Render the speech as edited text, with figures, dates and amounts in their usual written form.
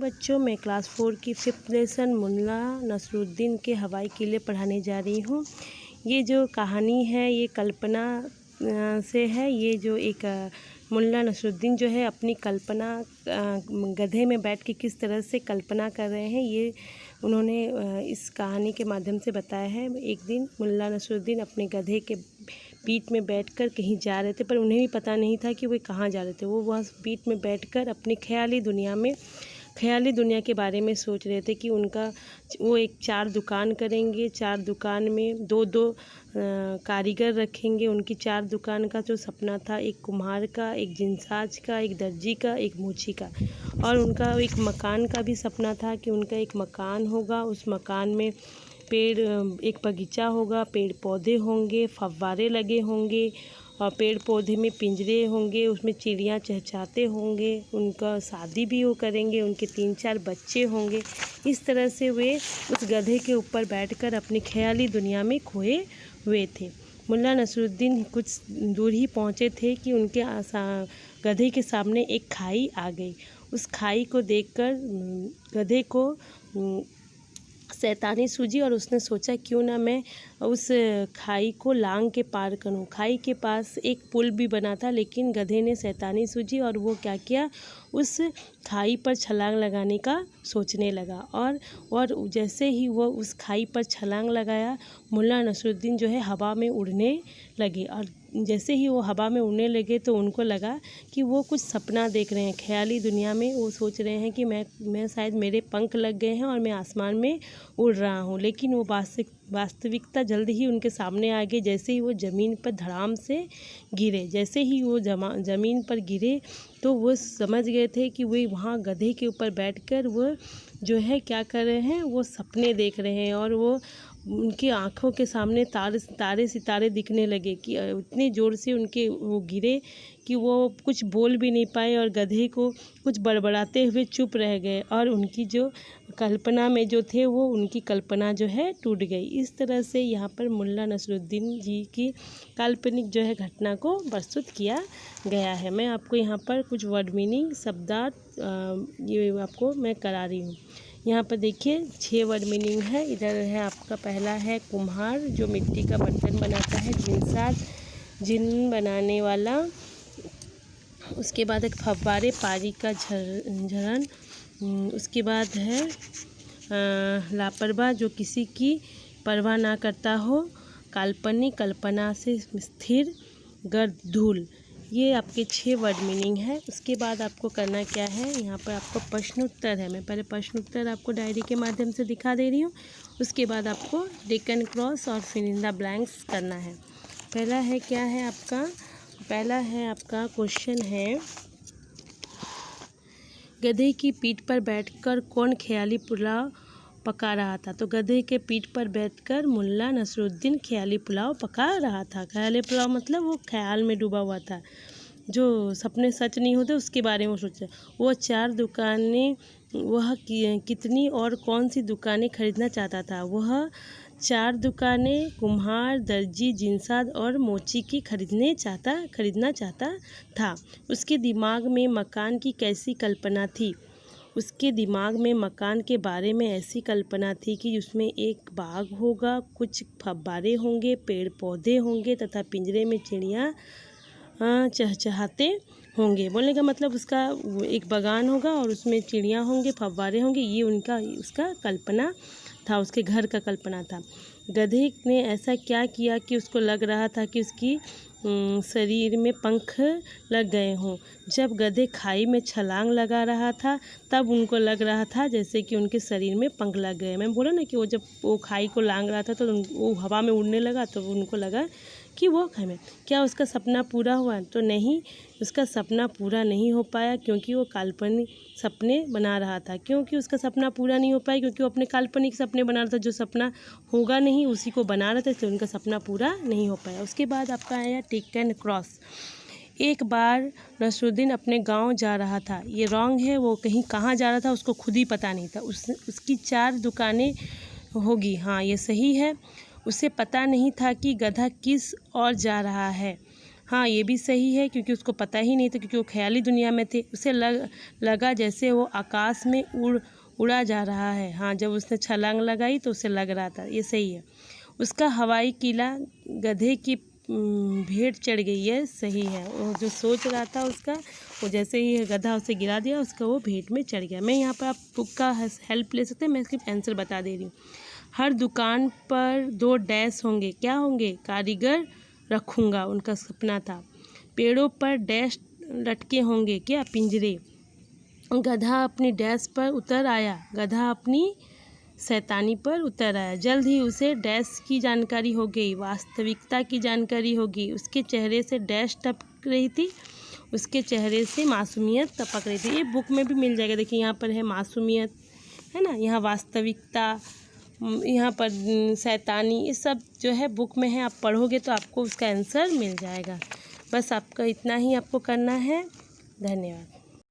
बच्चों, मैं क्लास 4 की 5th लेसन मुल्ला नसरुद्दीन के हवाई किले पढ़ाने जा रही हूँ। ये जो कहानी है ये कल्पना से है। ये जो एक मुल्ला नसरुद्दीन जो है अपनी कल्पना गधे में बैठ के किस तरह से कल्पना कर रहे हैं, ये उन्होंने इस कहानी के माध्यम से बताया है। एक दिन मुल्ला नसरुद्दीन अपने गधे के पीठ में बैठकर कहीं जा रहे थे, पर उन्हें भी पता नहीं था कि वे कहाँ जा रहे थे। वो वहाँ पीठ में बैठकर अपनी ख़याली दुनिया के बारे में सोच रहे थे कि वो 4 दुकान करेंगे, 4 दुकान में 2-2 कारीगर रखेंगे। उनकी 4 दुकान का जो सपना था, एक कुम्हार का, एक जिनसाज का, एक दर्जी का, एक मोची का, और उनका एक मकान का भी सपना था कि उनका एक मकान होगा। उस मकान में एक बगीचा होगा, पेड़ पौधे होंगे, फव्वारे लगे होंगे और पेड़ पौधे में पिंजरे होंगे, उसमें चिड़ियाँ चहचहाते होंगे। उनका शादी भी वो करेंगे, उनके 3-4 बच्चे होंगे। इस तरह से वे उस गधे के ऊपर बैठकर अपनी ख़याली दुनिया में खोए हुए थे। मुल्ला नसरुद्दीन कुछ दूर ही पहुँचे थे कि उनके गधे के सामने एक खाई आ गई। उस खाई को देखकर गधे को शैतानी सूझी और उसने सोचा क्यों ना मैं उस खाई को लांग के पार करूं। खाई के पास एक पुल भी बना था, लेकिन गधे ने शैतानी सूझी और वो क्या किया, उस खाई पर छलांग लगाने का सोचने लगा। और जैसे ही वो उस खाई पर छलांग लगाया, मुल्ला नसरुद्दीन जो है हवा में उड़ने लगे। और जैसे ही वो हवा में उड़ने लगे तो उनको लगा कि वो कुछ सपना देख रहे हैं। ख़याली दुनिया में वो सोच रहे हैं कि मैं शायद मेरे पंख लग गए हैं और मैं आसमान में उड़ रहा हूँ। लेकिन वो वास्तविकता जल्द ही उनके सामने आ गई। जैसे ही वो ज़मीन पर धड़ाम से गिरे, जैसे ही वो ज़मीन पर गिरे तो वो समझ गए थे कि वे वहाँ गधे के ऊपर बैठकर वो जो है क्या कर रहे हैं, वो सपने देख रहे हैं। और वो उनकी आँखों के सामने तारे सितारे दिखने लगे कि इतने ज़ोर से वो गिरे कि वो कुछ बोल भी नहीं पाए और गधे को कुछ बड़बड़ाते हुए चुप रह गए। और उनकी जो कल्पना में जो थे वो उनकी कल्पना जो है टूट गई। इस तरह से यहाँ पर मुल्ला नसरुद्दीन जी की काल्पनिक जो है घटना को प्रस्तुत किया गया है। मैं आपको यहाँ पर कुछ वर्ड मीनिंग शब्दार्थ ये आपको मैं करा रही हूँ। यहाँ पर देखिए 6 वर्ड मीनिंग है। इधर है आपका पहला है कुम्हार, जो मिट्टी का बर्तन बनाता है। जिनसाज, जिन बनाने वाला। उसके बाद एक फव्वारे, पानी का झरन। उसके बाद है लापरवाह, जो किसी की परवाह ना करता हो। काल्पनिक, कल्पना से स्थिर। गर्द, धूल। ये आपके 6 वर्ड मीनिंग है। उसके बाद आपको करना क्या है, यहाँ पर आपको प्रश्नोत्तर है। मैं पहले प्रश्नोत्तर आपको डायरी के माध्यम से दिखा दे रही हूँ। उसके बाद आपको टिक एंड क्रॉस और फिल इन द ब्लैंक्स करना है। पहला है क्या है आपका, पहला है आपका क्वेश्चन है, गधे की पीठ पर बैठकर कौन ख़याली पुलाव पका रहा था। तो गधे के पीठ पर बैठकर मुल्ला नसरुद्दीन ख़याली पुलाव पका रहा था। ख़याली पुलाव मतलब वो ख़याल में डूबा हुआ था, जो सपने सच नहीं होते उसके बारे में सोचा। वो 4 दुकानें वह कितनी और कौन सी दुकानें खरीदना चाहता था। वह 4 दुकानें कुम्हार, दर्जी, जिनसाज और मोची की खरीदना चाहता था। उसके दिमाग में मकान की कैसी कल्पना थी। उसके दिमाग में मकान के बारे में ऐसी कल्पना थी कि उसमें एक बाग होगा, कुछ फव्वारे होंगे, पेड़ पौधे होंगे तथा पिंजरे में चिड़ियाँ चहचहाते होंगे। बोलने का मतलब उसका एक बागान होगा और उसमें चिड़ियाँ होंगे, फव्वारे होंगे। ये उसका कल्पना था, उसके घर का कल्पना था। गधे ने ऐसा क्या किया कि उसको लग रहा था कि उसकी शरीर में पंख लग गए हों। जब गधे खाई में छलांग लगा रहा था तब उनको लग रहा था जैसे कि उनके शरीर में पंख लग गए। मैं बोला ना कि वो जब वो खाई को लांग रहा था तो वो हवा में उड़ने लगा, तो उनको लगा कि वो खाई में। क्या उसका सपना पूरा हुआ? तो नहीं, उसका सपना पूरा नहीं हो पाया, क्योंकि वो काल्पनिक सपने बना रहा था। क्योंकि उसका सपना पूरा नहीं हो पाया क्योंकि वो अपने काल्पनिक सपने बना रहा था। जो सपना होगा नहीं उसी को बना रहा था, इसलिए उनका सपना पूरा नहीं हो पाया। उसके बाद आपका आया टिक एंड क्रॉस। एक बार नसरुद्दीन अपने गांव जा रहा था। ये रॉन्ग है, वो कहाँ जा रहा था उसको खुद ही पता नहीं था। उसकी 4 दुकानें होगी, हाँ ये सही है। उसे पता नहीं था कि गधा किस ओर जा रहा है। हाँ, ये भी सही है क्योंकि उसको पता ही नहीं था, क्योंकि वो ख़याली दुनिया में थे। उसे लगा जैसे वो आकाश में उड़ा जा रहा है। हाँ, जब उसने छलांग लगाई तो उसे लग रहा था, ये सही है। उसका हवाई किला गधे की भेंट चढ़ गई, ये सही है। वो जो सोच रहा था उसका, वो जैसे ही गधा उसे गिरा दिया, उसका वो भेंट में चढ़ गया। मैं यहाँ पर आप बुक का हेल्प ले सकते हैं, मैं सिर्फ आंसर बता दे रही हूँ। हर दुकान पर 2 डैश होंगे, क्या होंगे? कारीगर रखूँगा, उनका सपना था। पेड़ों पर डैश लटके होंगे, क्या? पिंजरे। गधा अपनी डैश पर उतर आया, गधा अपनी शैतानी पर उतर आया। जल्द ही उसे डैश की जानकारी हो गई, वास्तविकता की जानकारी होगी। उसके चेहरे से डैश टपक रही थी, उसके चेहरे से मासूमियत टपक रही थी। ये बुक में भी मिल जाएगा, देखिए यहाँ पर है मासूमियत, है ना, यहाँ वास्तविकता, यहाँ पर शैतानी, ये सब जो है बुक में है। आप पढ़ोगे तो आपको उसका आंसर मिल जाएगा। बस आपका इतना ही आपको करना है। धन्यवाद।